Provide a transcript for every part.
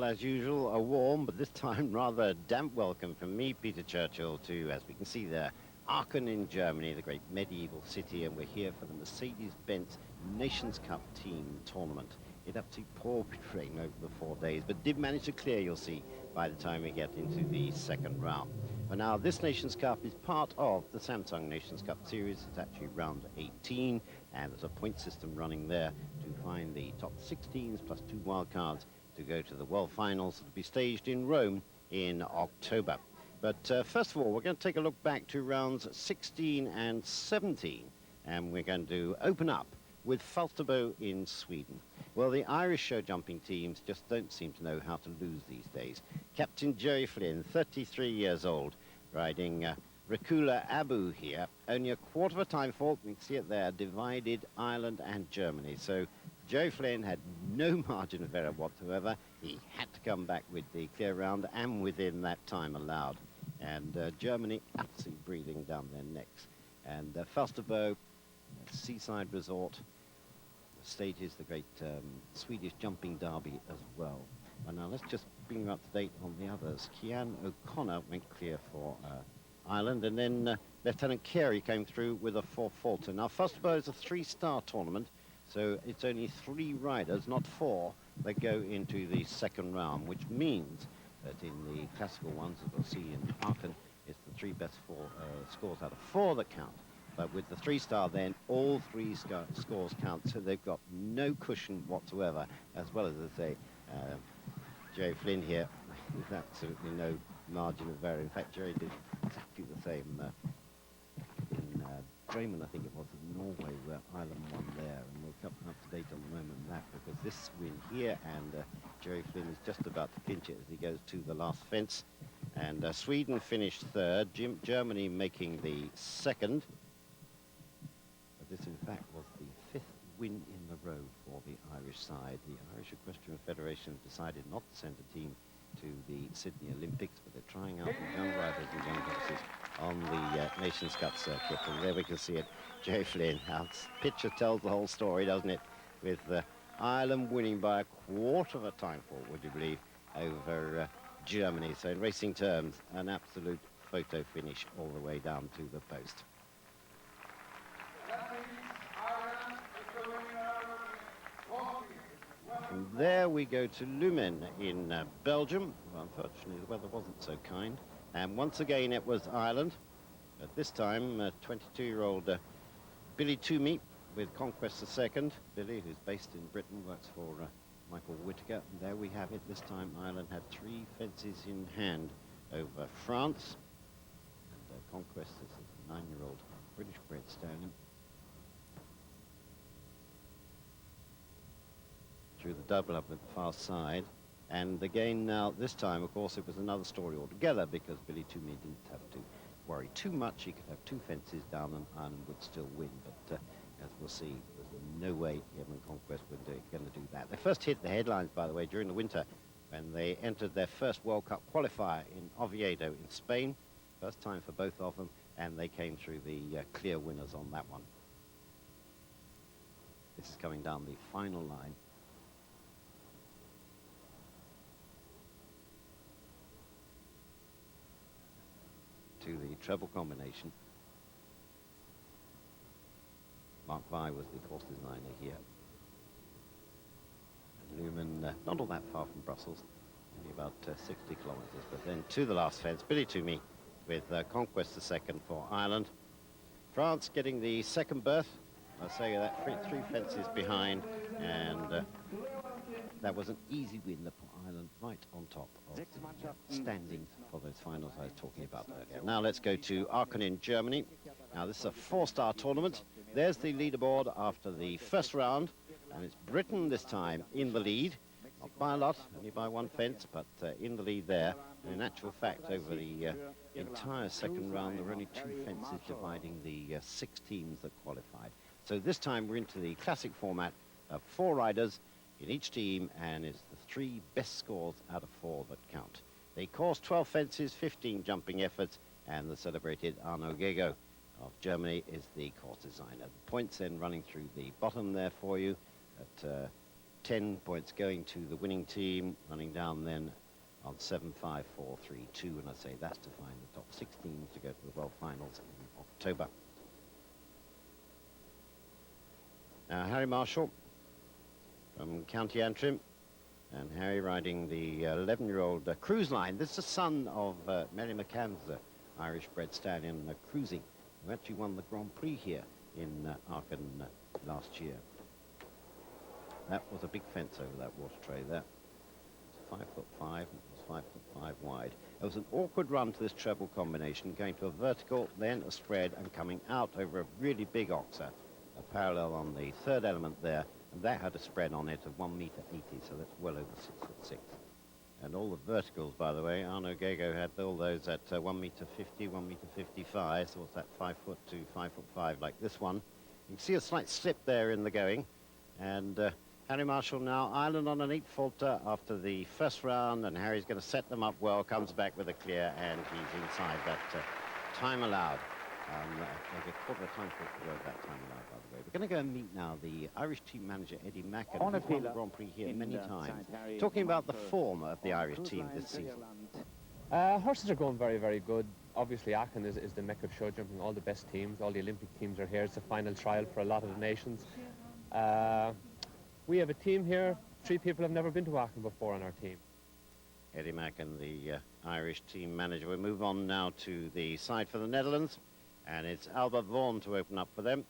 as usual, a warm, but this time rather damp welcome from me, Peter Churchill, to, as we can see there, Aachen in Germany, the great medieval city, and we're here for the Mercedes-Benz Nations Cup team tournament. It absolutely poured rain over the 4 days, but did manage to clear, you'll see, by the time we get into the second round. But now this Nations Cup is part of the Samsung Nations Cup series. It's actually round 18, and there's a point system running there to find the top 16s plus 2 wildcards to go to the World Finals to be staged in Rome in October. But first of all, we're going to take a look back to rounds 16 and 17, and we're going to open up with Falsterbo in Sweden. Well, the Irish show jumping teams just don't seem to know how to lose these days. Captain Jerry Flynn, 33 years old, riding Recula Abu here. Only a quarter of a time fault, we can see it there, divided Ireland and Germany. So Jerry Flynn had no margin of error whatsoever. He had to come back with the clear round and within that time allowed. And Germany absolutely breathing down their necks. And Falsterbo, seaside resort, stages the great Swedish jumping derby as well. And now let's just bring you up to date on the others. Cian O'Connor went clear for Ireland, and then Lieutenant Carey came through with a 4 faulter. Now Falsterbo is a 3-star tournament, so it's only 3 riders, not 4, that go into the second round, which means that in the classical ones, as we'll see in Aachen, it's the 3 best scores out of 4 that count. But with the 3-star, then all 3 scores count, so they've got no cushion whatsoever, as well as I say, Jerry Flynn here, with absolutely no margin of error. In fact, Jerry did exactly the same in Bremen, I think it was, in Norway, where Ireland won there. And we'll come up to date on the moment of that, because this win here, and Jerry Flynn is just about to pinch it as he goes to the last fence. And Sweden finished 3rd, Germany making the 2nd. This, in fact, was the 5th win in a row for the Irish side. The Irish Equestrian Federation decided not to send a team to the Sydney Olympics, but they're trying out the young riders and young horses on the Nations Cup circuit. And there we can see it, Jerry Flynn. Our picture tells the whole story, doesn't it? With Ireland winning by a quarter of a time fault, would you believe, over Germany. So in racing terms, an absolute photo finish all the way down to the post. From there we go to Lumen in Belgium. Well, unfortunately the weather wasn't so kind, and once again it was Ireland, but this time 22-year-old Billy Toomey with Conquest II. Billy, who's based in Britain, works for Michael Whittaker, and there we have it. This time Ireland had 3 fences in hand over France, and Conquest is a 9-year-old British bred stallion. Through the double up at the far side, and again now this time of course it was another story altogether, because Billy Toomey didn't have to worry too much. He could have 2 fences down and Ireland would still win, but as we'll see, there's no way him and Conquest were going to do that. They first hit the headlines, by the way, during the winter when they entered their first World Cup qualifier in Oviedo in Spain. First time for both of them, and they came through the clear winners on that one. This is coming down the final line. To the treble combination. Mark Vai was the course designer here. And Lumen, not all that far from Brussels, only about 60 kilometers, but then to the last fence, Billy Toomey with Conquest II for Ireland. France getting the 2nd berth. I say that 3 fences behind, and that was an easy win that put Ireland right on top of the standings for those finals I was talking about earlier. Now let's go to Aachen in Germany. Now this is a 4-star tournament. There's the leaderboard after the first round, and it's Britain this time in the lead. Not by a lot, only by 1 fence, but in the lead there. And in actual fact, over the entire second round, there were only 2 fences dividing the 6 teams that qualified. So this time we're into the classic format of 4 riders in each team, and it's the 3 best scores out of 4 that count. They course 12 fences, 15 jumping efforts, and the celebrated Arno Gego of Germany is the course designer. The points then running through the bottom there for you at 10 points going to the winning team, running down then on 7-5-4-3-2, and I say that's to find the top 16 to go to the World Finals in October. Now Harry Marshall from County Antrim, and Harry riding the 11-year-old cruise line. This is the son of Mary McCann's Irish-bred stallion Cruising, who actually won the Grand Prix here in Aachen last year. That was a big fence over that water tray there. It was 5'5", and it was 5'5" wide. It was an awkward run to this treble combination, going to a vertical, then a spread, and coming out over a really big oxer, a parallel on the third element there, and that had a spread on it of 1 meter 80, so that's well over 6'6". And all the verticals, by the way, Arno Gago had all those at 1 meter 50, 1 meter 55, so what's that, 5 foot to 5'5", like this one. You can see a slight slip there in the going, and Harry Marshall now island on an 8-faulter after the first round, and Harry's going to set them up well, comes back with a clear, and he's inside that time allowed. Like a quarter of a time fault to go at that time allowed, by the way. We're going to go and meet now the Irish team manager, Eddie Macken, who's won the Grand Prix here many times, talking about the form of the Irish team this season. Horses are going very, very good. Obviously, Aachen is the mecca of show jumping. All the best teams, all the Olympic teams are here. It's a final trial for a lot of the nations. We have a team here. 3 people have never been to Aachen before on our team. Eddie Macken, the Irish team manager. We move on now to the side for the Netherlands, and it's Albert Vaughan to open up for them.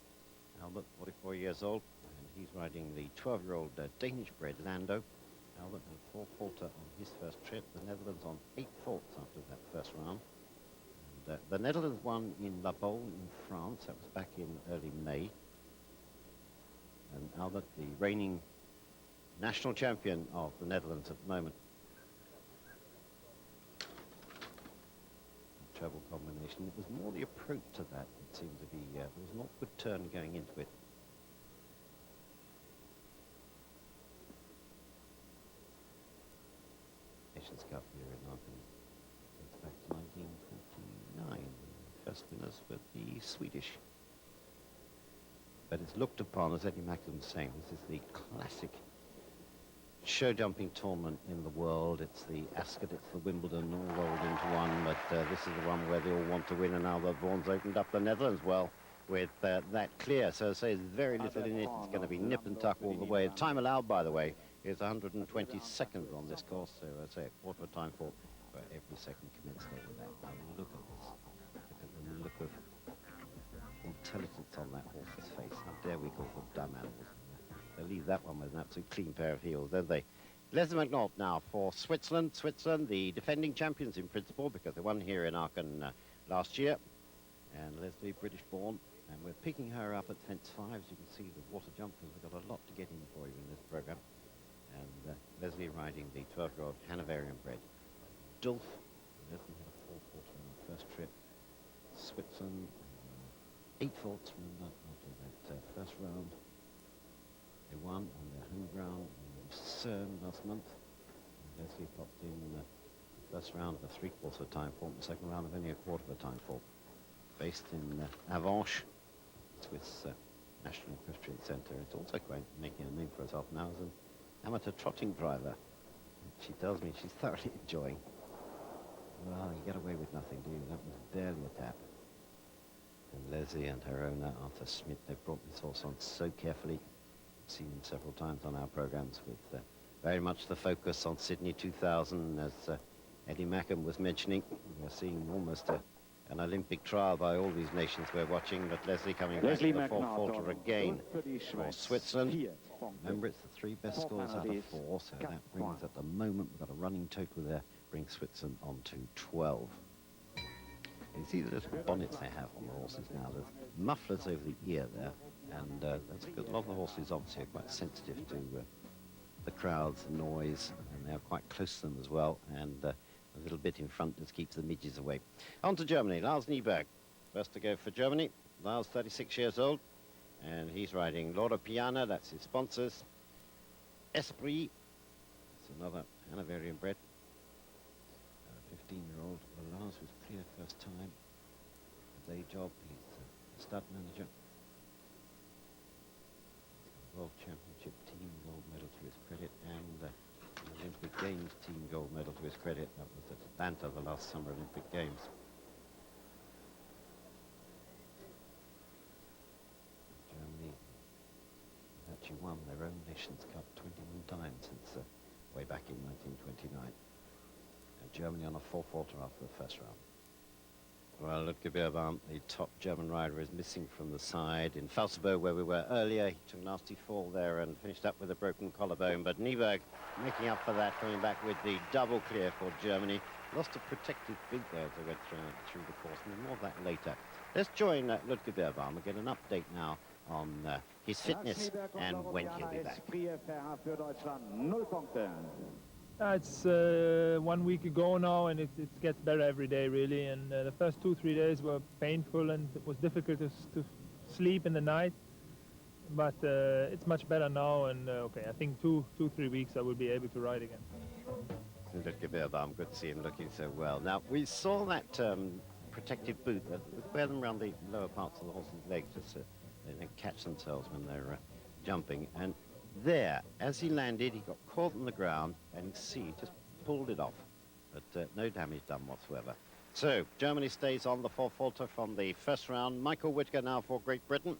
Albert, 44 years old, and he's riding the 12-year-old Danish-bred Lando. Albert had a 4-faulter on his first trip. The Netherlands on 8 faults after that first round. And, the Netherlands won in La Baule in France. That was back in early May. And Albert, the reigning national champion of the Netherlands at the moment. Treble combination. It was more the approach to that that seemed to be, there was an awkward turn going into it. Nations Cup here in Aachen. It's back to 1949. The first winners were the Swedish. But it's looked upon, as Eddie Macken was saying, this is the classic show jumping tournament in the world. It's the Ascot, it's the Wimbledon, all rolled into one, but this is the one where they all want to win, and Albert Vaughan's opened up the Netherlands well with that clear. So I say there's very little in it. It's going to be nip and tuck all the way. The time allowed, by the way, is 120 seconds on this course, so I say a quarter of a time for every second commensurate with that. Now look at this. Look at the look of intelligence on that horse's face. How dare we call them dumb animals? They leave that one with an absolute clean pair of heels, don't they? Leslie McNaught now for Switzerland. Switzerland, the defending champions in principle, because they won here in Aachen last year. And Leslie, British born, and we're picking her up at fence 5. As you can see, the water jumpers, we've got a lot to get in for you in this program. And Leslie riding the 12-year-old Hanoverian bred Dulf. Leslie had a 4-faulter on the first trip. Switzerland, 8 faults, remember, after that first round. They won on their home ground in CERN last month. And Leslie popped in the first round of a 3/4 of a time fault, and the second round of only a quarter of a time fault. Based in Avanches, Swiss National Equestrian Centre. It's also quite making a name for herself now as an amateur trotting driver. And she tells me she's thoroughly enjoying. Well, you get away with nothing, do you? That was barely a tap. And Leslie and her owner, Arthur Schmidt, they brought this horse on so carefully. Seen him several times on our programs with very much the focus on Sydney 2000, as Eddie Macken was mentioning. We're seeing almost an Olympic trial by all these nations we're watching, but Leslie coming back to the 4-faulter again for Switzerland. Remember, it's the 3 best scores out of 4, so that brings, at the moment, we've got a running total there, brings Switzerland on to 12. You see the little bonnets they have on the horses now. There's mufflers over the ear there, and that's because a lot of the horses obviously are quite sensitive to the crowds, the noise, and they're quite close to them as well, and a little bit in front just keeps the midges away. On to Germany, Lars Nieberg. First to go for Germany. Lars, 36 years old, and he's riding Loro Piana, that's his sponsors. Esprit, it's another Hanoverian bred. 15-year-old Lars was clear first time. Day job, he's a stud manager. World Championship team, gold medal 3 his credit, and an Olympic Games team gold medal to his credit. That was at Atlanta, the last Summer Olympic Games. Germany actually won their own Nations Cup 21 times since way back in 1929. And Germany on a 4-falter after the first round. Well, Ludger Beerbaum, the top German rider, is missing from the side. In Falsterbo, where we were earlier, he took a nasty fall there and finished up with a broken collarbone. But Nieberg making up for that, coming back with the double clear for Germany. Lost a protective beat there as they went through the course, and more of that later. Let's join Ludger Beerbaum and get an update now on his fitness and when he'll be back. It's 1 week ago now, and it gets better every day, really. And the first 2-3 days were painful, and it was difficult to sleep in the night. But it's much better now, and okay, I think 2-3 weeks I will be able to ride again. Ludger Beerbaum, good to see him looking so well. Now, we saw that protective boot that wear them around the lower parts of the horse's legs just so they don't catch themselves when they're jumping. And there, as he landed, he got caught on the ground, and see, just pulled it off. But no damage done whatsoever. So, Germany stays on the 4-falter from the first round. Michael Whittaker now for Great Britain.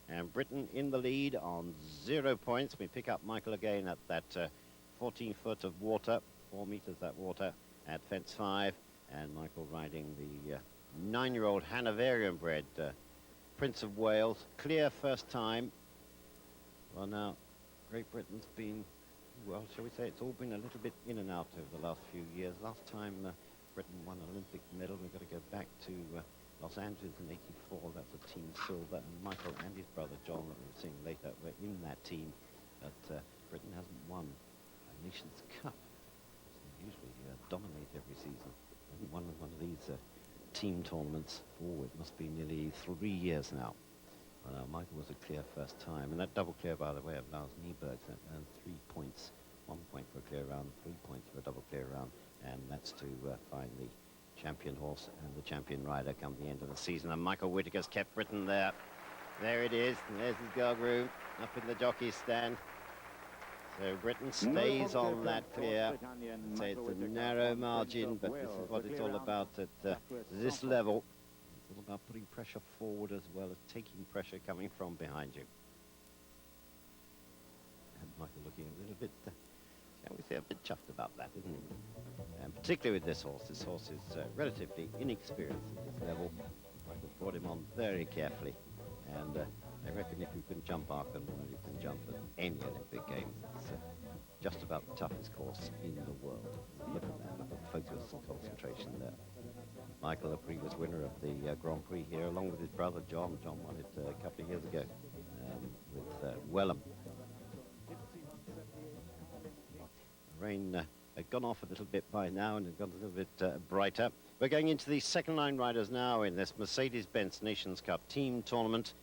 And Britain in the lead on 0 points. We pick up Michael again at that 14 foot of water, 4 meters that water at fence 5. And Michael riding the 9-year-old Hanoverian-bred Prince of Wales. Clear first time. Well, now, Great Britain's been, well, shall we say, it's all been a little bit in and out over the last few years. Last time Britain won an Olympic medal, we've got to go back to Los Angeles in '84. That's a team silver, and Michael and his brother John, that we'll see later, were in that team. But Britain hasn't won a Nations Cup. They usually dominate every season. They haven't won one of these team tournaments for, it must be nearly 3 years now. Well, Michael was a clear first time, and that double clear, by the way, of Lars Nieberg, that earned 3 points. 1 point for a clear round, 3 points for a double clear round, and that's to find the champion horse and the champion rider come the end of the season. And Michael Whittaker's kept Britain there. There it is, and there's his guard room up in the jockey stand. So Britain stays on that clear. I'd say it's a narrow margin, but this is what it's all about at this level. It's all about putting pressure forward as well as taking pressure coming from behind you. And Michael looking a little bit, shall we say, a bit chuffed about that, isn't he? And particularly with this horse. This horse is relatively inexperienced at this level. Michael brought him on very carefully. And I reckon if you can jump Aachen, you can jump at any Olympic Games. It's just about the toughest course in the world. Look at that, look at focus and concentration there. Michael, a previous winner of the Grand Prix here, along with his brother John. John won it a couple of years ago with Wellham. Rain had gone off a little bit by now and had gone a little bit brighter. We're going into the second line riders now in this Mercedes-Benz Nations Cup team tournament.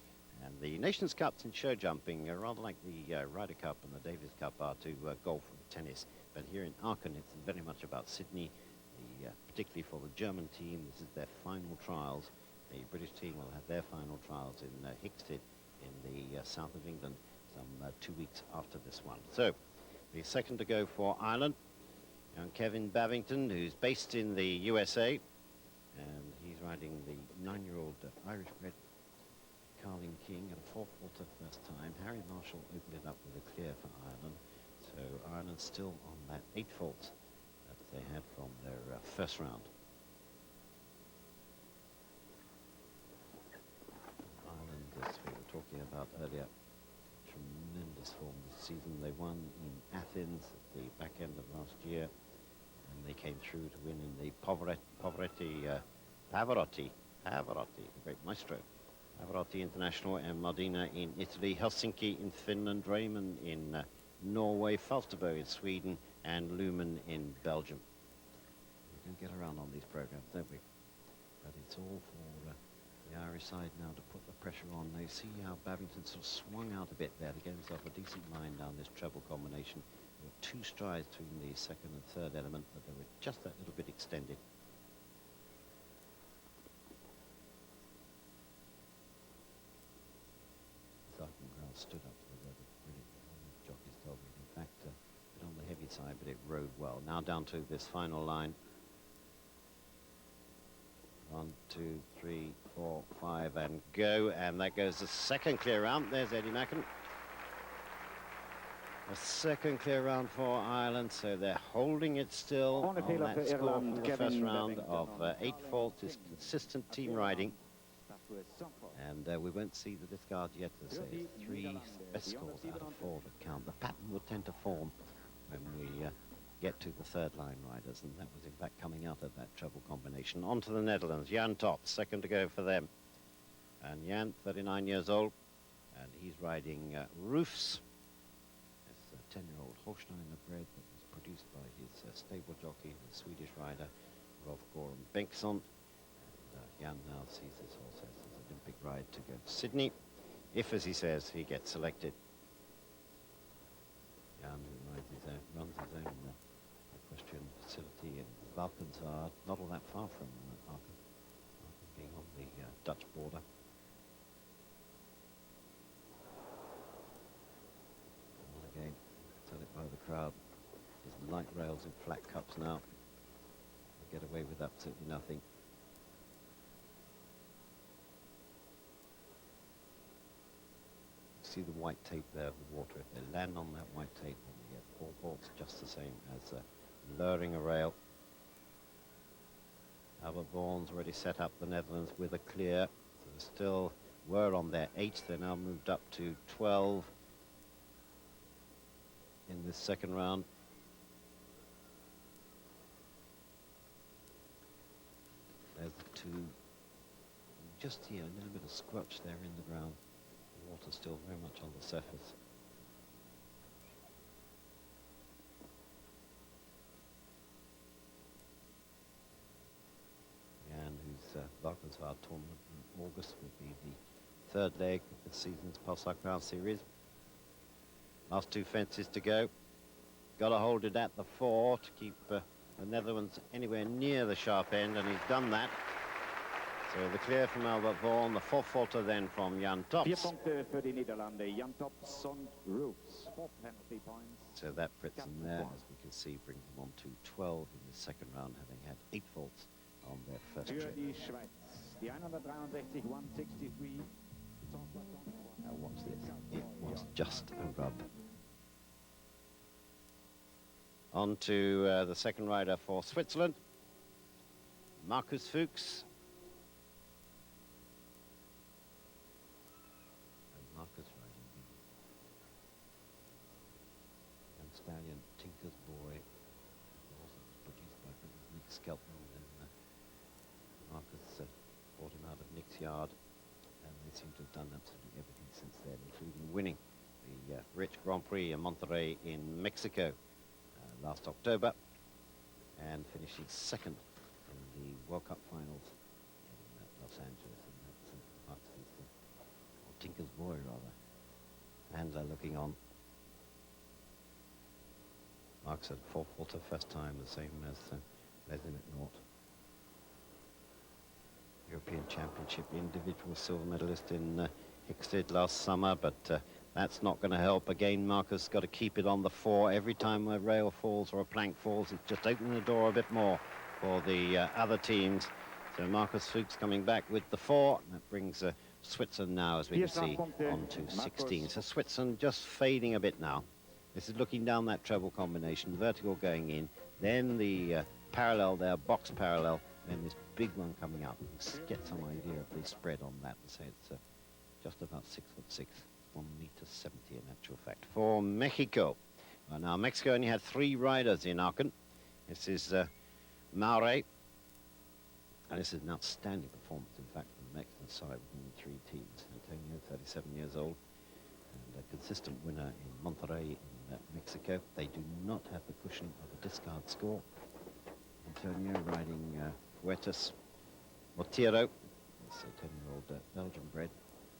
And the Nations Cups in show jumping are rather like the Ryder Cup and the Davis Cup are to golf and tennis. But here in Aachen, it's very much about Sydney. Particularly for the German team, this is their final trials. The British team will have their final trials in Hickstead in the south of England some 2 weeks after this one. So the second to go for Ireland, young Kevin Babington, who's based in the USA, and he's riding the 9-year-old Irish-bred Carling King at a 4-falter first time. Harry Marshall opened it up with a clear for Ireland, so Ireland's still on that 8-fault they had from their first round. Ireland, as we were talking about earlier, tremendous form this season. They won in Athens at the back end of last year, and they came through to win in the Pavarotti, the great maestro. Pavarotti International, and Modena in Italy, Helsinki in Finland, Raymond in Norway, Falsterbo in Sweden, and Lumen in Belgium. We can get around on these programs, don't we? But it's all for the Irish side now to put the pressure on. They see how Babington sort of swung out a bit there to get himself a decent line down this treble combination. There were 2 strides between the second and third element, but they were just that little bit extended. Aachen ground stood up to the weather. Brilliant. All the jockeys told me. In fact, high, but it rode well. Now down to this final line. 1, 2, 3, 4, 5, and go. And that goes the second clear round. There's Eddie Macken. A second clear round for Ireland, so they're holding it still on that score from the first round of 8 faults. It's consistent team riding. And we won't see the discard yet. As I say, 3 best scores out of 4 that count. The pattern will tend to form when we get to the third line riders, and that was in fact coming out of that treble combination. On to the Netherlands. Jan Top, second to go for them. And Jan, 39 years old, and he's riding Roofs. It's a 10-year-old Holsteiner bred that was produced by his stable jockey, the Swedish rider Rolf Goran Bengtsson. Jan now sees this horse as his Olympic ride to go to Sydney, if, as he says, he gets selected. Jan, who rides his own, runs his own equestrian facility in Valkenswaard, not all that far from Aachen, being on the Dutch border. And again, tell it by the crowd. There's light rails and flat cups now. They get away with absolutely nothing. See the white tape there of the water. If they land on that white tape, then you get 4 faults, just the same as luring a rail. Albert Vaughan's already set up the Netherlands with a clear. So they still were on their 8th. They're now moved up to 12 in this second round. There's the 2. Just here, a little bit of squelch there in the ground. Water still very much on the surface. Jan, whose Valkenswaard tournament in August will be the 3rd leg of this season's Pulsar Crown Series. Last 2 fences to go. Got to hold it at the 4 to keep the Netherlands anywhere near the sharp end, and he's done that. So the clear from Albert Vaughan, the 4th faulter then from Jan Tops. 4 punten voor de Nederlanden. Jan Tops on Roofs. 4 penalty points. So that puts them there, as we can see, brings them on to 12 in the second round, having had 8 faults on their first Für trip. die Schweiz. Die 163, 163. Now watch this. It was just a rub. On to the second rider for Switzerland, Markus Fuchs. Marcus riding the young stallion Tinker's Boy, also produced by Britain's Nick Skelton, and Marcus brought him out of Nick's yard, and they seem to have done absolutely everything since then, including winning the Rich Grand Prix in Monterrey in Mexico last October, and finishing second in the World Cup finals in Los Angeles, and that's Marcus's Tinker's Boy, rather. Handler looking on. Mark's at 4th faulter first time, the same as Leslie McNaught. European Championship individual silver medalist in Hickstead last summer, but that's not going to help. Again, Marcus got to keep it on the 4. Every time a rail falls or a plank falls, it's just opening the door a bit more for the other teams. So Markus Fuchs coming back with the 4. And that brings Switzerland now, as we can see, on to 16. So Switzerland just fading a bit now. This is looking down that treble combination, vertical going in, then the parallel there, box parallel, then this big one coming up. Get some idea of the spread on that. So it's just about 6'6", 1.70 m in actual fact. For Mexico. Well, now, Mexico only had 3 riders in Aachen. This is Maure. And this is an outstanding performance, in fact, from the Mexican side within the 3 teams. Antonio, 37 years old, and a consistent winner in Monterrey in Mexico. They do not have the cushion of a discard score. Antonio riding Fuertes. Motiro, this 10-year-old Belgian bred,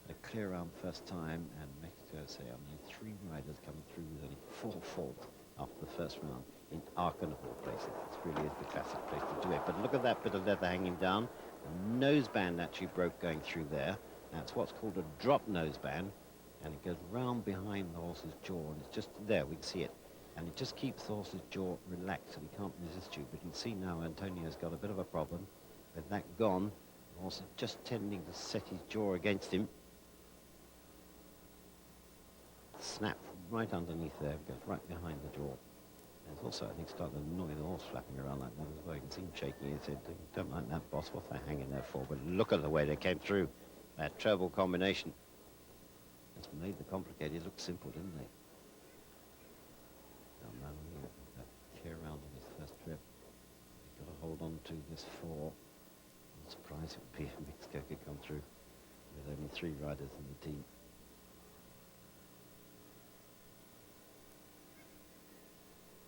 a clear round first time, and Mexico say only 3 riders coming through with only 4 faults after the first round in Aachen of all places. This really is the classic place to do it. But look at that bit of leather hanging down. The noseband actually broke going through there. That's what's called a drop noseband, and it goes round behind the horse's jaw, and it's just there, we can see it. And it just keeps the horse's jaw relaxed, so he can't resist you. But you can see now Antonio's got a bit of a problem. With that gone, the horse is just tending to set his jaw against him. Snap right underneath there, goes right behind the jaw. There's also, I think, starting to annoy the horse flapping around like that as well. You can see him shaking his head. Don't like that, boss. What's that hanging there for? But look at the way they came through. That treble combination. It's made the complicated look simple, didn't they? Now, he got a clear round on his first trip. He's got to hold on to this 4. I'm surprised it would be if Mexico could come through with only 3 riders in the team.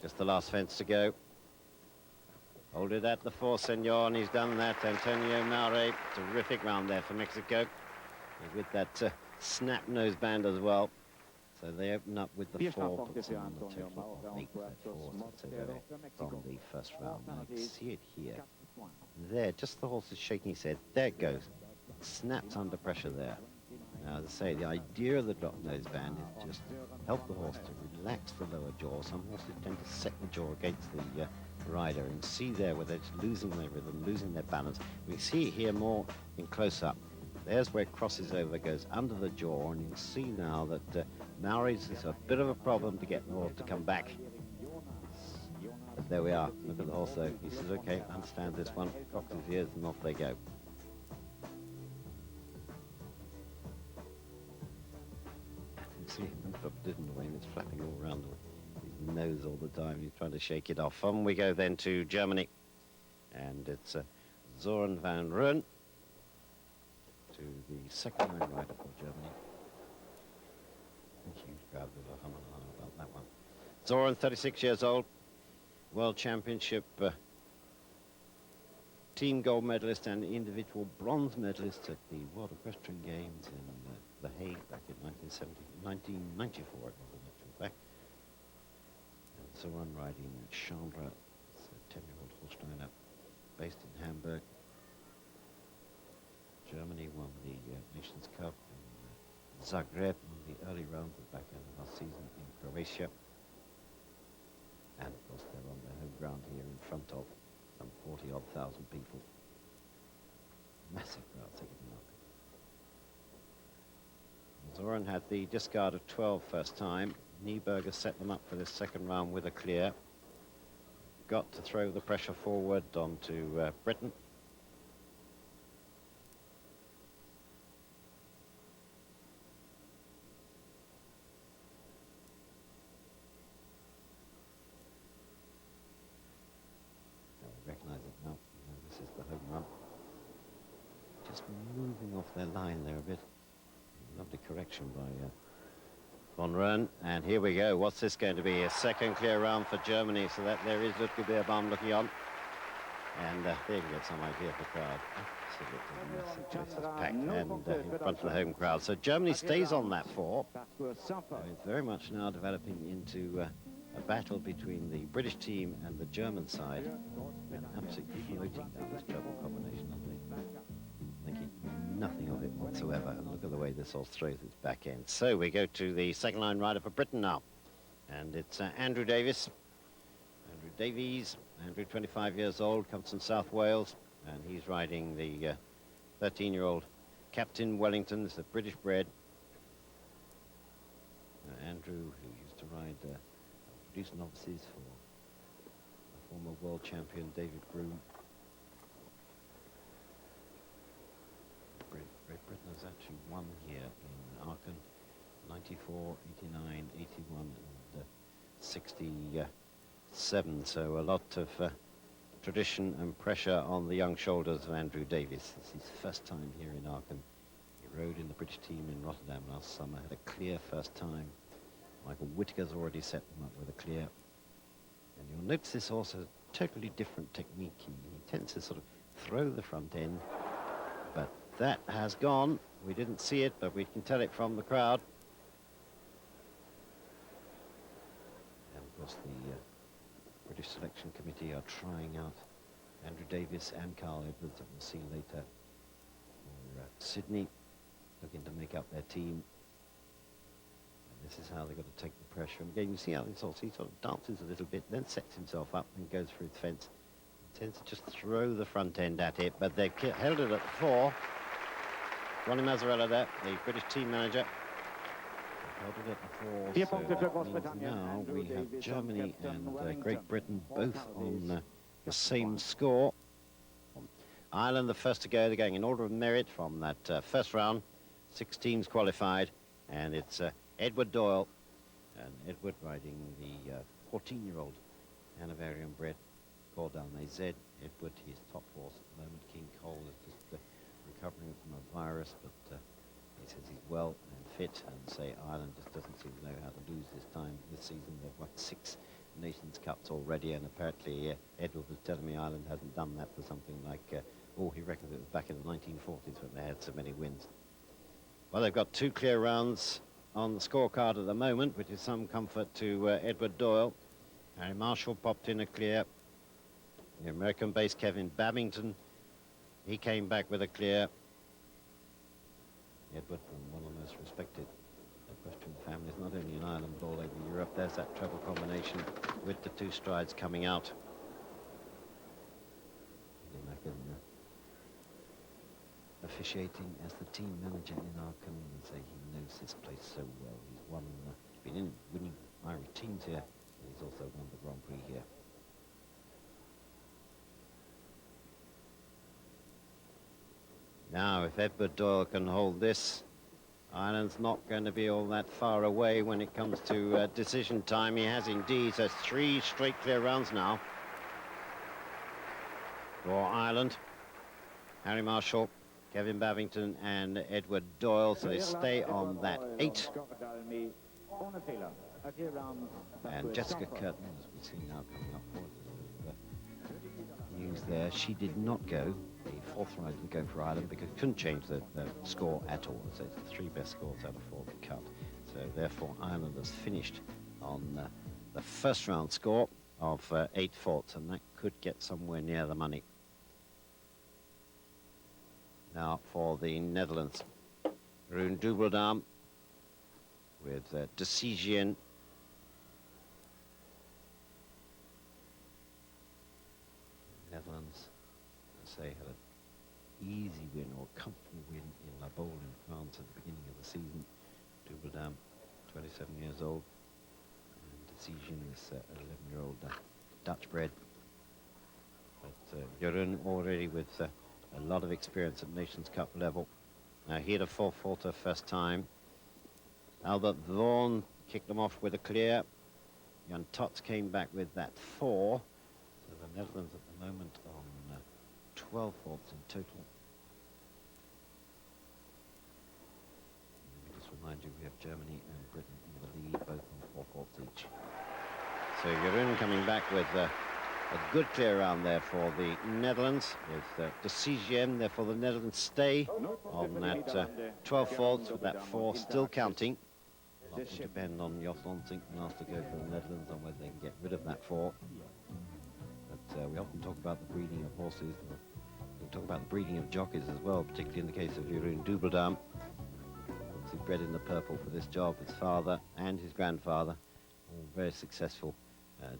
Just the last fence to go. Hold it at the 4, senor, and he's done that. Antonio Maure, terrific round there for Mexico. And with that snap nose band as well. So they open up with the 4, puts them on the total of 8 that 4. So from the first round. Now you can see it here. There, just the horse is shaking his head. There it goes. Snaps under pressure there. Now, as I say, the idea of the drop nose band is just help the horse to relax the lower jaw. Some horses tend to set the jaw against the rider, and see there where they're just losing their rhythm, losing their balance. We see it here more in close-up. There's where it crosses over, goes under the jaw, and you can see now that Maury's is a bit of a problem to get the horse to come back. But there we are. Look at the horse though. He says, okay, I understand this one. Cocks his ears, and off they go. See him in the way, and it's flapping all around his nose all the time. He's trying to shake it off. On we go then to Germany, and it's Zoran van Rijn to the second line rider for Germany. Huge crowd with a hum and a hum about that one. Zoran, 36 years old, World Championship team gold medalist and individual bronze medalist at the World Equestrian Games in The Hague back in 1994, it was in actual fact. And Zoran riding Chandra, it's a 10-year-old Holsteiner based in Hamburg. Germany won the Nations Cup in Zagreb in the early rounds of back end of last season in Croatia. And of course they're on their home ground here in front of some 40-odd thousand people. Massive crowd taking them up. Zoran had the discard of 12 first time. Nieberger set them up for this second round with a clear. Got to throw the pressure forward onto Britain. Recognize it now. This is the home run. Just moving off their line there a bit. Lovely correction by Van Rijn. And here we go. What's this going to be? A second clear round for Germany. So that there is Ludwig Beerbaum looking on. And there you get some idea of the crowd. Absolutely massive choices packed and in front of the home crowd. So Germany stays on that 4. It's very much now developing into a battle between the British team and the German side, and absolutely floating down this treble combination, aren't they? Thinking nothing of it whatsoever. And look at the way this horse throws its back end. So we go to the second line rider for Britain now, and it's Andrew Davies. Andrew Davies, Andrew, 25 years old, comes from South Wales, and he's riding the 13-year-old Captain Wellington. It's a British bred. Andrew, who used to ride produce novices for the former world champion David Broom. Great Britain has actually won here in Aachen, 94, 89, 81 and 67. So a lot of tradition and pressure on the young shoulders of Andrew Davies. It's his first time here in Aachen. He rode in the British team in Rotterdam last summer, had a clear first time. Michael Whittaker's already set them up with a clear. And you'll notice this horse has a totally different technique. He tends to sort of throw the front end, but that has gone. We didn't see it, but we can tell it from the crowd. And of course the British Selection Committee are trying out Andrew Davies and Carl Edwards, that we'll see later, for Sydney, looking to make up their team. This is how they've got to take the pressure. And again, you see how he sort of dances a little bit, then sets himself up and goes through the fence. Tends to just throw the front end at it, but they've held it at 4. Ronnie Mazzarella there, the British team manager. Held it at 4, so that means now we have Germany and Great Britain both on the same score. Ireland the first to go. They're going in order of merit from that first round. 6 teams qualified, and it's Edward Doyle, and Edward riding the 14-year-old Hanoverian bred Cordon AZ. Edward, his top horse at the moment. King Cole is just recovering from a virus, but he says he's well and fit, and say Ireland just doesn't seem to know how to lose this season. They've won 6 Nations Cups already, and apparently Edward was telling me Ireland hasn't done that for something like, he reckons it was back in the 1940s when they had so many wins. Well, they've got 2 clear rounds on the scorecard at the moment, which is some comfort to Edward Doyle. Harry Marshall popped in a clear. The American-based Kevin Babington, he came back with a clear. Edward, one of the most respected equestrian families, not only in Ireland but all over Europe. There's that treble combination with the 2 strides coming out. Officiating as the team manager in Aachen, and say he knows this place so well. He's won, been in winning Irish teams here, and he's also won the Grand Prix here. Now, if Edward Doyle can hold this, Ireland's not going to be all that far away when it comes to decision time. He has indeed. So 3 straight clear rounds now for Ireland. Harry Marshall, Kevin Babington and Edward Doyle, so they stay on that 8. And Jessica Curtin, as we see now coming up for news there, she did not go. The 4th rider to go for Ireland because couldn't change the score at all. So it's the 3 best scores out of 4 that count. So therefore Ireland has finished on the first round score of 8 faults, and that could get somewhere near the money. Now for the Netherlands, Rune Dubbeldam with Decision. Netherlands, I say, had an easy win or comfortable win in La Baule in France at the beginning of the season. Dubbeldam, 27 years old, and Decision is 11-year-old Dutch bred. But Jeroen already with a lot of experience at Nations Cup level. Now he had a 4-faulter first time. Albert Vaughan kicked them off with a clear. Jan Tots came back with that 4. So the Netherlands at the moment on 12 faults in total. Let me just remind you, we have Germany and Britain in the lead, both on 4 faults each. So Jeroen coming back with a good clear round there for the Netherlands, with Decision, therefore the Netherlands stay on that 12 faults with that 4 still counting. A lot will depend on Jos Lonsink and asked to go for the Netherlands on whether they can get rid of that 4. But we often talk about the breeding of horses. We talk about the breeding of jockeys as well, particularly in the case of Jeroen Dubbeldam. Obviously bred in the purple for this job. His father and his grandfather, all very successful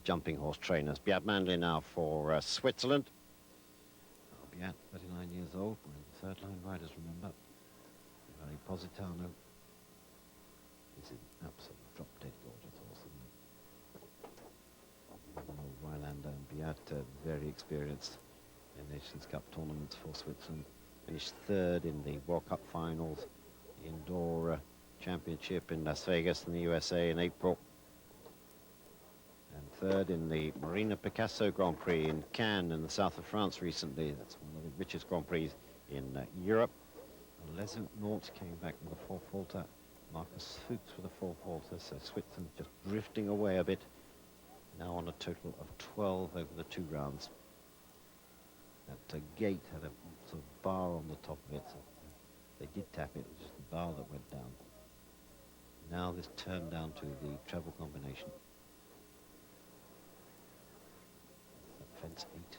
jumping horse trainers. Beat Mandley now for Switzerland. Beat, 39 years old, one of the 3rd line riders, remember. Very Positano. This is an absolute drop-dead gorgeous horse, isn't it? Old Rylander and Beat, very experienced in Nations Cup tournaments for Switzerland. Finished 3rd in the World Cup finals, the Indoor Championship in Las Vegas in the USA in April. And 3rd in the Marina Picasso Grand Prix in Cannes in the south of France recently. That's one of the richest Grand Prix in Europe. Lezo Nort came back with a 4-faulter. Marcus Fuchs with a 4-faulter, so Switzerland just drifting away a bit. Now on a total of 12 over the 2 rounds. That gate had a sort of bar on the top of it. So they did tap it, it was just the bar that went down. Now this turned down to the treble combination. Fence 8.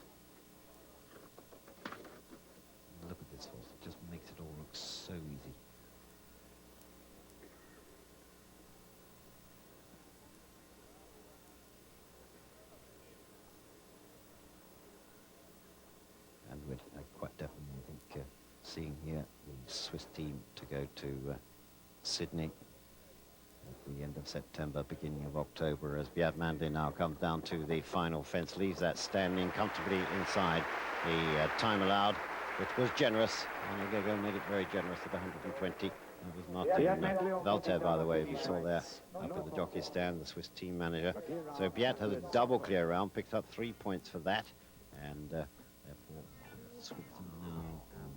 Look at this horse, it just makes it all look so easy. would quite definitely, I think, seeing here the Swiss team to go to Sydney at the end of September, beginning of October, as Beat Mandley now comes down to the final fence, leaves that standing comfortably inside the time allowed, which was generous. And Ogego made it very generous at 120. That was Martin Walter, by the way, as you saw there up at the jockey stand, the Swiss team manager. So Beat has a double clear round, picked up 3 points for that, and therefore Swiss are now on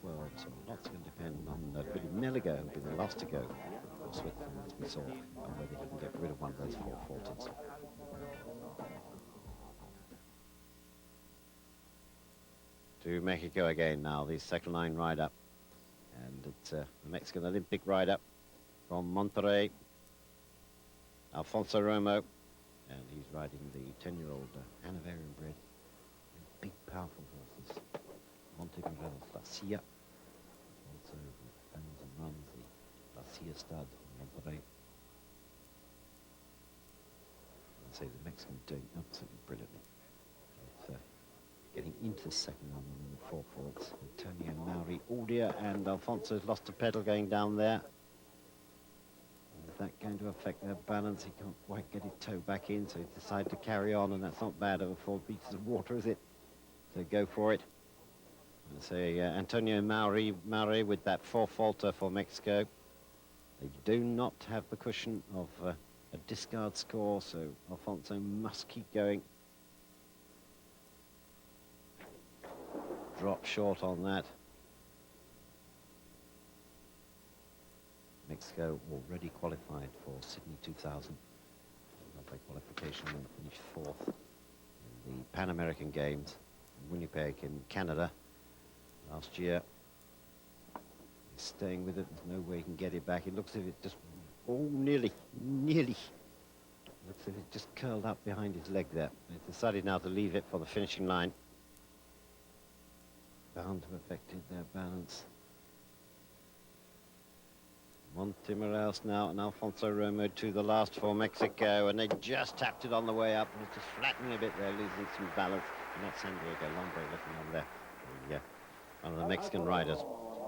12. So lots going to depend on Billy Melliger, who'll be the last to go for Switzerland, as we saw, and whether he can get rid of one of those 4 faulters. To Mexico again now, the second line rider. And it's the Mexican Olympic rider from Monterrey, Alfonso Romo. And he's riding the 10-year-old Hanoverian bred. Big, powerful horses. Montevideo Garcia. Also owns and runs the Garcia stud in Monterrey. I say the Mexican doing absolutely brilliantly. It's, getting into the second round in the 4 faults. Antonio Mauri, Audia, and Alfonso's lost a pedal going down there. Is that going to affect their balance? He can't quite get his toe back in, so he decided to carry on, and that's not bad over 4 meters of water, is it? So go for it. And say Antonio Mauri with that 4 faulter for Mexico. They do not have the cushion of a discard score, so Alfonso must keep going. Drop short on that. Mexico already qualified for Sydney 2000. Got their qualification and finished 4th in the Pan American Games in Winnipeg in Canada last year. He's staying with it. There's no way he can get it back. It looks as if it just, nearly. Looks as if it just curled up behind his leg there. He's decided now to leave it for the finishing line. Bound to have affected their balance. Montimorelos now and Alfonso Romo to the last for Mexico, and they just tapped it on the way up. It was just flattening a bit there, losing some balance. And that's San Diego Lombre looking on there. One of the Mexican riders.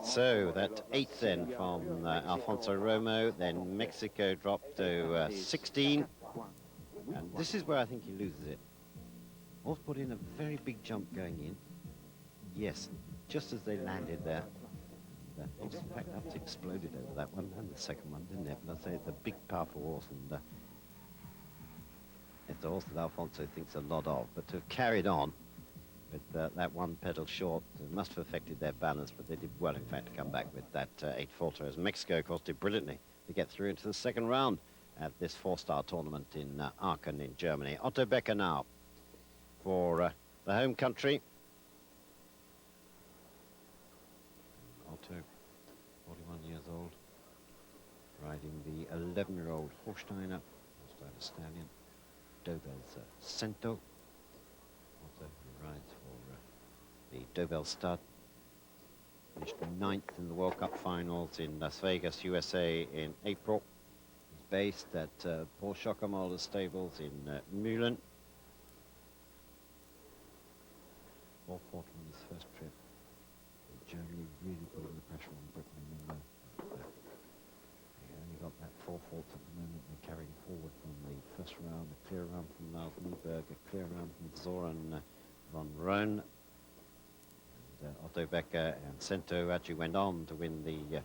So that 8th then from Alfonso Romo, then Mexico dropped to 16. And this is where I think he loses it. Horse put in a very big jump going in. Yes, just as they landed there. In fact, that's exploded over that one and the second one, didn't it? But I say it's a big, powerful horse, and it's a horse that Alfonso thinks a lot of. But to have carried on with that 1 pedal short, it must have affected their balance, but they did well, in fact, to come back with that 8 faulter, as Mexico, of course, did brilliantly to get through into the second round at this 4-star tournament in Aachen in Germany. Otto Becker now for the home country. Otto, 41 years old, riding the 11-year-old Holsteiner stallion, Dobel's Cento. Otto, who rides for the Dobel stud. Finished 9th in the World Cup finals in Las Vegas, USA in April. He's based at Paul Schockermolder's stables in Mühlen. 4th on his first trip. Germany really putting the pressure on Britain. They only got that 4 faults at the moment. They're carrying forward from the first round, a clear round from Lars Nieberg, a clear round from Zoran von Rohn. And Otto Becker and Cento actually went on to win the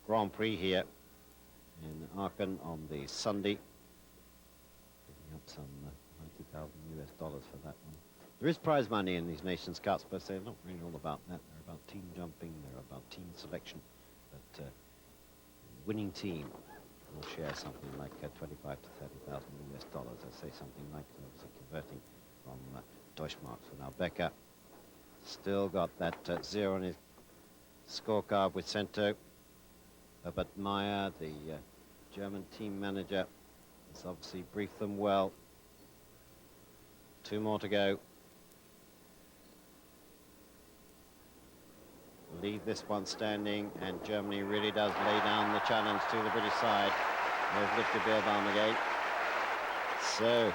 Grand Prix here in Aachen on the Sunday. Picking up some $90,000 for that one. There is prize money in these Nations Cups, but they're not really all about that. They're about team jumping, they're about team selection. But the winning team will share something like $25,000 to $30,000. I say something like, obviously converting from Deutschmarks. So now Becker still got that 0 on his scorecard with Cento. But Meyer, the German team manager, has obviously briefed them well. 2 more to go. Leave this one standing, and Germany really does lay down the challenge to the British side. There's Victor Beerbaum again. So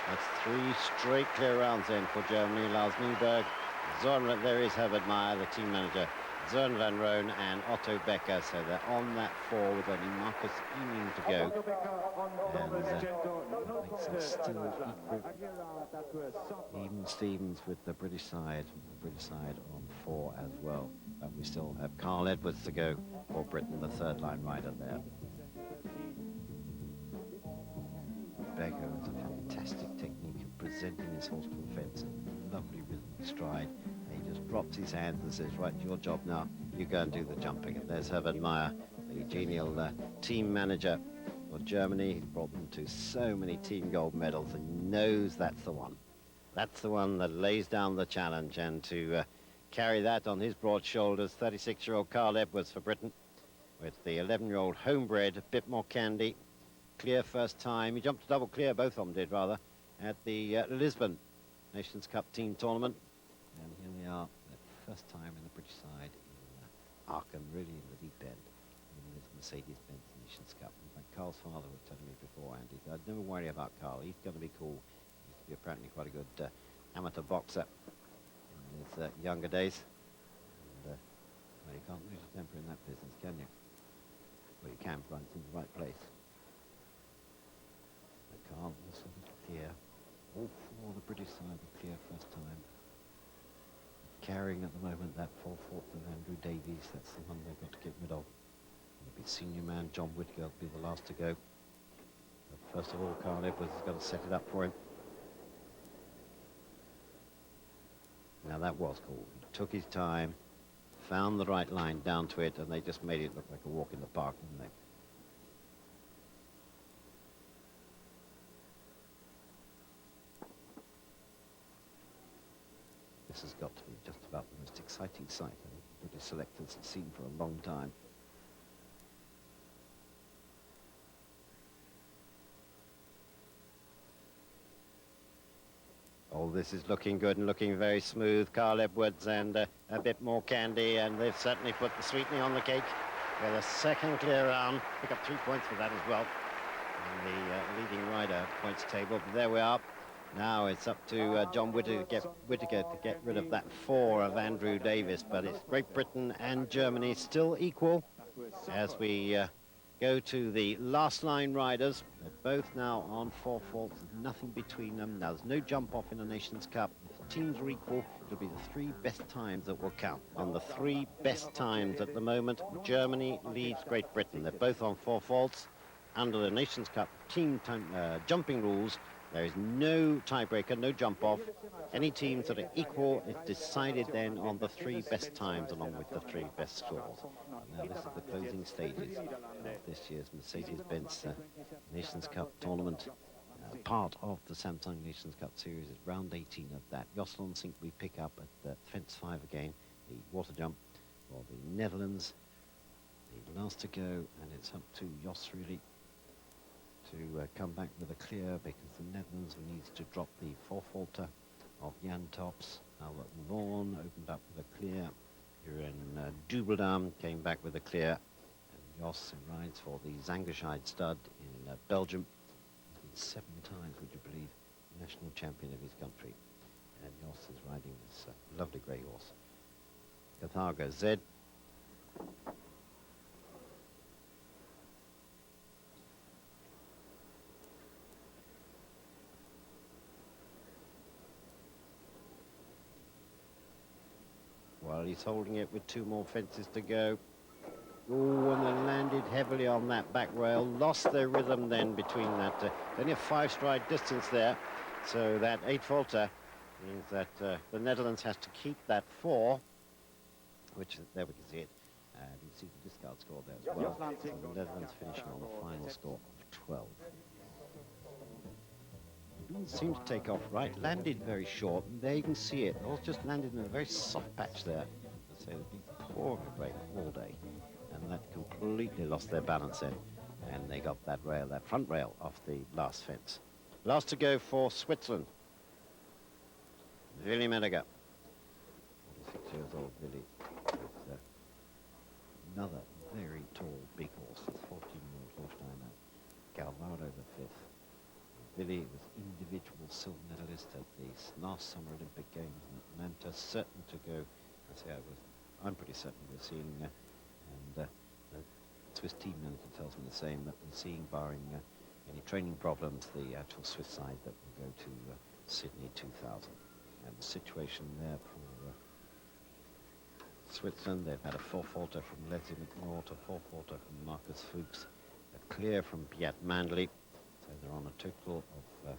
that's 3 straight clear rounds then for Germany. Lars Nieberg, Zorn, there is Herbert Meyer, the team manager, Zorn van Roon and Otto Becker, so they're on that 4 with only Marcus Ealing to go. And makes it still equal. Even Stevens with the British side on 4 as well. But we still have Carl Edwards to go for Britain, the third line rider there. Becker has a fantastic technique of presenting his horse to the fence, a lovely rhythmic stride. He just drops his hands and says, right, your job now, you go and do the jumping. And there's Herbert Meyer, the genial team manager for Germany. He's brought them to so many team gold medals and knows that's the one. That's the one that lays down the challenge, and to carry that on his broad shoulders, 36-year-old Carl Edwards for Britain, with the 11-year-old homebred, a bit more candy. Clear first time. He jumped a double clear, both of them did rather, at the Lisbon Nations Cup team tournament. And here we are, the first time in the British side in Aachen, really in the deep end, in this Mercedes-Benz Nations Cup. In fact, Carl's father was telling me beforehand, he said, I'd never worry about Carl, he's going to be cool. He used to be apparently quite a good amateur boxer in his younger days. And, well, you can't lose your temper in that business, can you? Well, you can, provided it's in the right place. Carl also clear. All 4 of the British side were clear first time. Carrying at the moment that 4/4 of Andrew Davies. That's the one they've got to get rid of. It'll be senior man John Whittaker will be the last to go. But first of all, Carl Edwards has got to set it up for him. Now that was cool. He took his time, found the right line down to it, and they just made it look like a walk in the park, didn't they? This has got to be just about the most exciting sight the British selectors have seen for a long time. Oh, this is looking good and looking very smooth. Carl Edwards and a bit more candy, and they've certainly put the sweetening on the cake with a second clear round. Pick up 3 points for that as well in the leading rider points table. But there we are. Now it's up to John Whittaker to get rid of that 4 of Andrew Davis, but it's Great Britain and Germany still equal as we go to the last line riders. They're both now on 4/4, nothing between them. Now there's no jump off in the Nations Cup. If the teams are equal, it'll be the 3 best times that will count. And the 3 best times at the moment, Germany leads Great Britain. They're both on 4/4. Under the Nations Cup team jumping rules, there is no tiebreaker, no jump off. Any teams that are equal, it's decided then on the 3 best times along with the 3 best scores. Now this is the closing stages of this year's Mercedes-Benz Nations Cup tournament. Part of the Samsung Nations Cup series is round 18 of that. Jocelyn Sink we pick up at fence 5 again, the water jump for the Netherlands. The last to go, and it's up to Jos really to come back with a clear, because the Netherlands needs to drop the 4/4 of Jan Tops. Albert Vaughan opened up with a clear. Here in Dubbeldam came back with a clear. And Jos rides for the Zangerscheid stud in Belgium. He's been 7 times, would you believe, national champion of his country. And Jos is riding this lovely grey horse. Carthago Z. Well, he's holding it with 2 more fences to go. Oh, and they landed heavily on that back rail. Lost their rhythm then between that. Only a 5-stride distance there. So that 8-faulter means that the Netherlands has to keep that 4, which there we can see it. And you can see the discard score there as well. So the Netherlands finishing on the final score of 12. Didn't seem to take off right, landed very short, and there you can see it. All just landed in a very soft patch there. So they've been pouring rain all day, and that completely lost their balance then. And they got that rail, that front rail, off the last fence. Last to go for Switzerland. Willy Mediger. 46 years old, Willy. With, another very tall, big horse. It's 14-year-old Holsteiner. Galvardo the 5th. Willy was individual silver medalist medalist at the last Summer Olympic Games in Atlanta, certain to go. I'm pretty certain we're seeing, and the Swiss team manager tells me the same, that we're seeing, barring any training problems, the actual Swiss side that will go to Sydney 2000. And the situation there for Switzerland, they've had a 4-faulter from Leslie McNaught, a 4-faulter from Marcus Fuchs, a clear from Beat Mandley. So they're on a total of,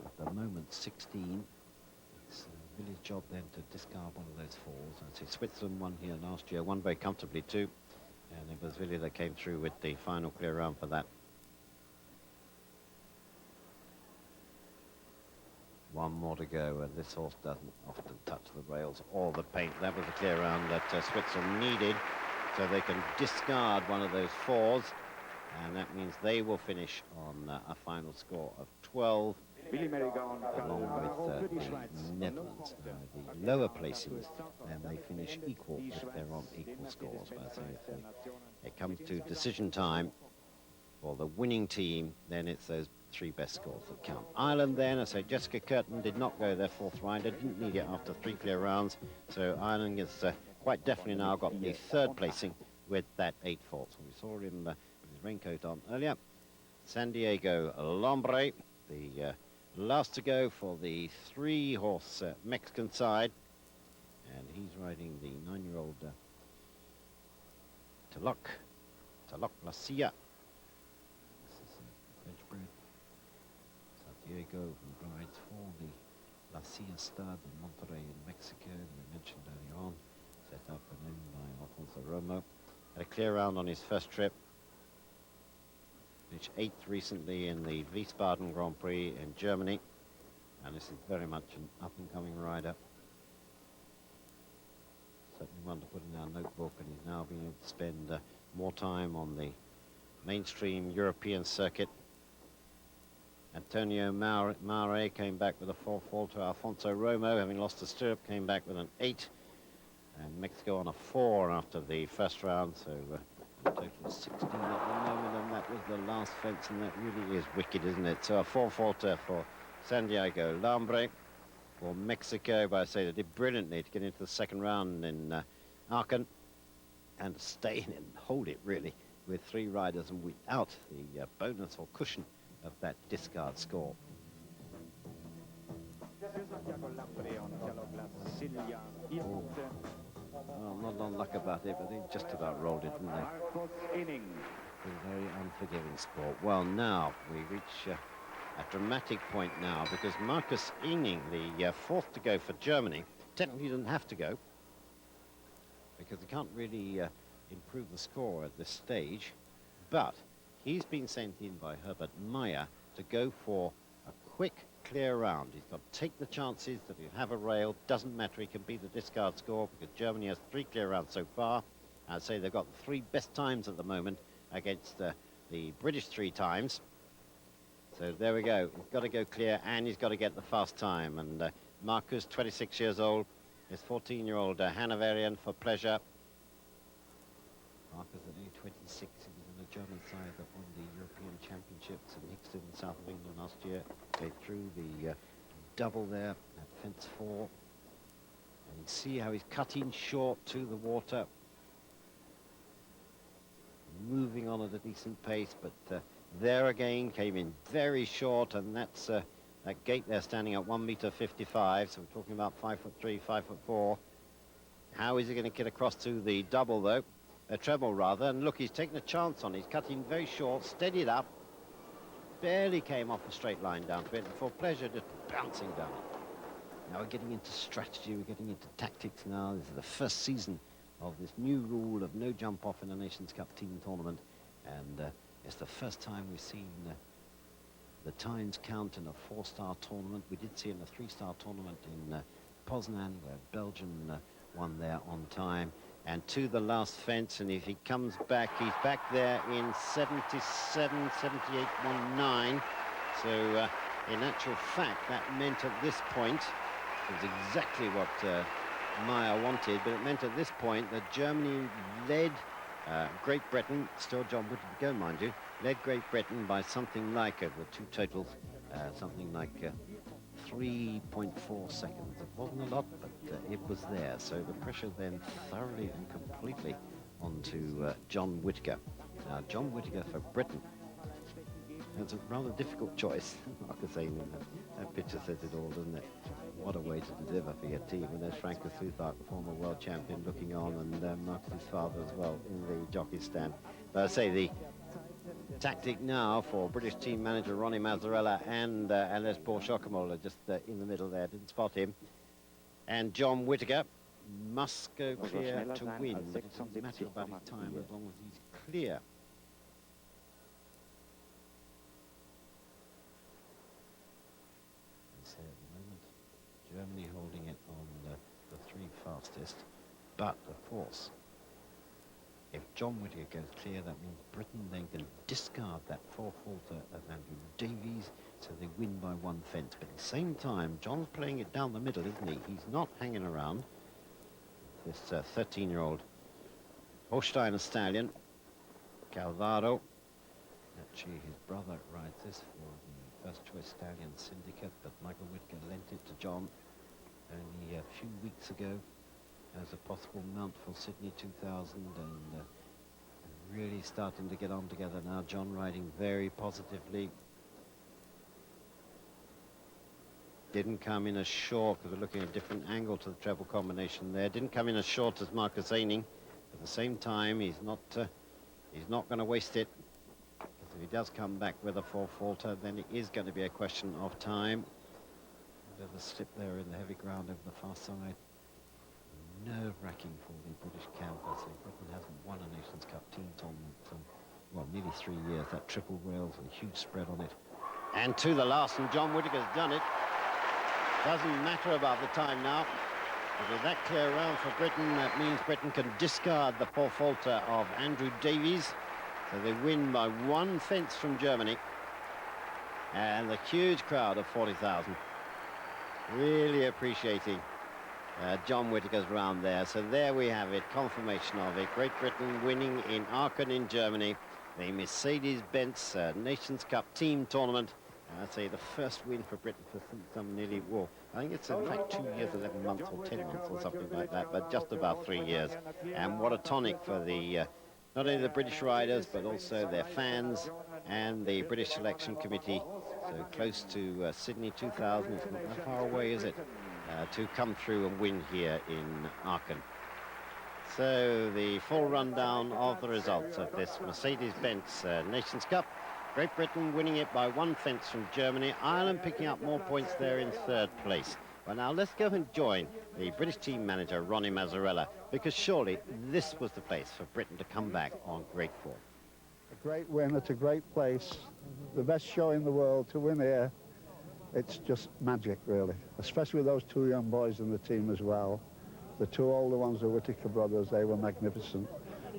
at the moment, 16. It's Willie's job then to discard one of those falls. I see Switzerland won here last year, won very comfortably too. And it was Willie that came through with the final clear round for that. One more to go, and this horse doesn't often touch the rails or the paint. That was a clear round that Switzerland needed, so they can discard one of those fours, and that means they will finish on a final score of 12, along with the Netherlands. The lower placings, and they finish equal if they're on equal scores. But so if it comes to decision time for the winning team, then it's those 3 best scores that count. Ireland then, I say Jessica Curtin did not go their 4th rider, didn't need it after 3 clear rounds, so Ireland has quite definitely now got the 3rd placing with that 8 faults. We saw him with his raincoat on earlier. San Diego Lombre, the last to go for the 3-horse Mexican side, and he's riding the 9-year-old Taloc La Silla. This is French bred. Diego, who rides for the La Silla Stud in Monterrey in Mexico, we mentioned earlier on, set up and owned by Alfonso Romo. Had a clear round on his first trip. Finished 8th recently in the Wiesbaden Grand Prix in Germany. And this is very much an up-and-coming rider. Certainly one to put in our notebook, and he's now being able to spend more time on the mainstream European circuit. Antonio Mare came back with a 4-faulter. Alfonso Romo, having lost a stirrup, came back with an 8. And Mexico on a 4 after the first round, so a total of 16 at the moment, and that was the last fence, and that really is wicked, isn't it? So a 4-faulter for San Diego Lombre. For Mexico, but I say they did brilliantly to get into the 2nd round in Aachen and stay in it and hold it, really, with 3 riders and without the bonus or cushion of that discard score. Oh, not a lot of luck about it, but they just about rolled it, didn't they? A very unforgiving sport. Well, now we reach a dramatic point now, because Marcus Ening, the 4th to go for Germany, technically doesn't have to go, because he can't really improve the score at this stage, but he's been sent in by Herbert Meyer to go for a quick clear round. He's got to take the chances that he'll have a rail. Doesn't matter, he can beat the discard score, because Germany has 3 clear rounds so far. I'd say they've got the 3 best times at the moment against the British 3 times. So there we go. He's got to go clear, and he's got to get the fast time. And Marcus, 26 years old, his 14-year-old Hanoverian for pleasure. Marcus at age 26, he was on the German side that won the European Championships in Hixton in south of England last year. They threw the double there at fence 4. And you see how he's cutting short to the water. Moving on at a decent pace, but there again came in very short, and that's that gate there standing at 1.55 m, so we're talking about 5'3", 5'4". How is he going to get across to the double, though? A treble, rather, and look, he's taking a chance on it. He's cutting very short, steadied up, barely came off a straight line down to it, and for pleasure, just bouncing down. Now we're getting into strategy, we're getting into tactics now. This is the first season of this new rule of no jump off in a Nations Cup team tournament, and it's the first time we've seen the times count in a 4-star tournament. We did see it in a 3-star tournament in Poznan, where Belgium won there on time, and to the last fence, and if he comes back, he's back there in 77.7819. So in actual fact, that meant at this point, it was exactly what Meyer wanted, but it meant at this point that Germany led Great Britain, still John Wood to go, mind you, led Great Britain by something like, over 2 totals, something like 3.4 seconds. It wasn't a lot, but it was there. So the pressure then thoroughly and completely onto John Whittaker. Now, John Whittaker for Britain. It's a rather difficult choice. Marcus Ainen, that picture says it all, doesn't it? What a way to deliver for your team. And there's Frank de Southaert, the former world champion, looking on, and Marcus's father as well in the jockey stand. But I say the tactic now for British team manager Ronnie Mazzarella and Ales Borchokamola just in the middle there. Didn't spot him. And John Whittaker must go clear to win. But it doesn't matter about his time as long as he's clear. At the moment, Germany holding it on the three fastest, but of course, if John Whittaker goes clear, that means Britain then can discard that four-faulter of Andrew Davies, so they win by one fence. But at the same time, John's playing it down the middle, isn't he? He's not hanging around. This 13-year-old Holsteiner stallion, Calvado. Actually, his brother rides this for the First Choice Stallion Syndicate, but Michael Whittaker lent it to John only a few weeks ago as a possible mount for Sydney 2000, and really starting to get on together now. John riding very positively. Didn't come in as short, because we're looking at a different angle to the treble combination there. Didn't come in as short as Marcus Ainen. At the same time, he's not going to waste it. If he does come back with a four-faulter, then it is going to be a question of time. A bit of a slip there in the heavy ground over the far side. Nerve-wracking for the British campers. Britain hasn't won a Nations Cup team tournament for, well, nearly 3 years. That triple rails and a huge spread on it. And to the last, and John Whittaker's done it. Doesn't matter about the time now. But with that clear round for Britain, that means Britain can discard the four-faulter of Andrew Davies. So they win by one fence from Germany. And the huge crowd of 40,000 really appreciating John Whittaker's round there. So there we have it, confirmation of it. Great Britain winning in Aachen in Germany, the Mercedes-Benz Nations Cup team tournament. I'd say the first win for Britain for some nearly, well, I think it's in fact 2 years, 11 months or 10 months or something like that, but just about 3 years. And what a tonic for the not only the British riders, but also their fans and the British selection committee. So close to Sydney 2000, it's not that far away, is it, to come through and win here in Aachen. So the full rundown of the results of this Mercedes-Benz Nations Cup. Great Britain winning it by one fence from Germany. Ireland picking up more points there in third place. Well, now let's go and join the British team manager, Ronnie Mazzarella, because surely this was the place for Britain to come back on great form. A great win, it's a great place. The best show in the world to win here. It's just magic, really, especially with those two young boys in the team as well. The two older ones, the Whittaker brothers, they were magnificent.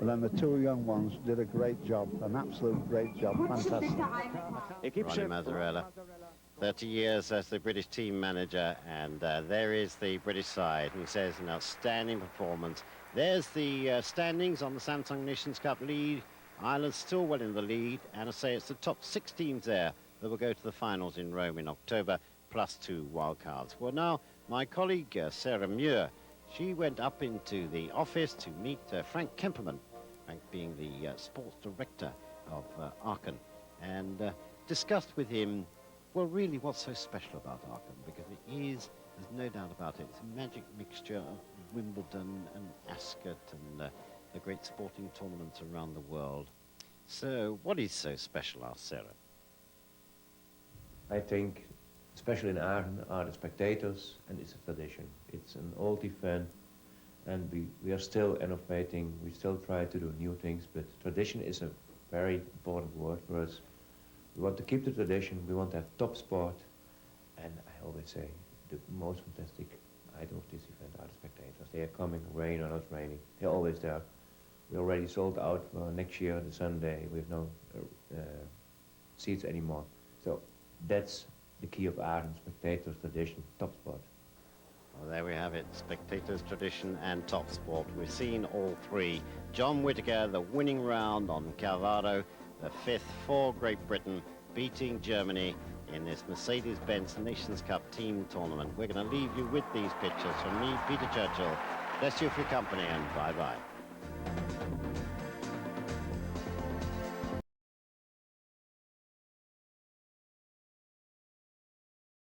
And then the two young ones did a great job, an absolute great job, fantastic. Ronnie Mazzarella, 30 years as the British team manager, and there is the British side, who says an outstanding performance. There's the standings on the Samsung Nations Cup lead. Ireland still well in the lead, and I say it's the top 6 teams there that will go to the finals in Rome in October, plus 2 wildcards. Well, now, my colleague Soares Jr, she went up into the office to meet Frank Kemperman, Frank being the sports director of Aachen, and discussed with him, well, really what's so special about Aachen, because it is, there's no doubt about it, it's a magic mixture of Wimbledon and Ascot and the great sporting tournaments around the world. So what is so special, asked Sarah? I think, especially in Aachen, are the spectators, and it's a tradition. It's an old event, and we are still innovating. We still try to do new things, but tradition is a very important word for us. We want to keep the tradition. We want to have top sport, and I always say the most fantastic item of this event are the spectators. They are coming, rain or not raining. They're always there. We already sold out for next year, the Sunday. We have no seats anymore. So that's the key of Aachen, spectators, tradition, top sport. Well, there we have it, spectators, tradition and top sport. We've seen all three. John Whittaker, the winning round on Calvado, the 5th for Great Britain, beating Germany in this Mercedes-Benz Nations Cup team tournament. We're going to leave you with these pictures from me, Peter Churchill. Bless you for your company, and bye-bye.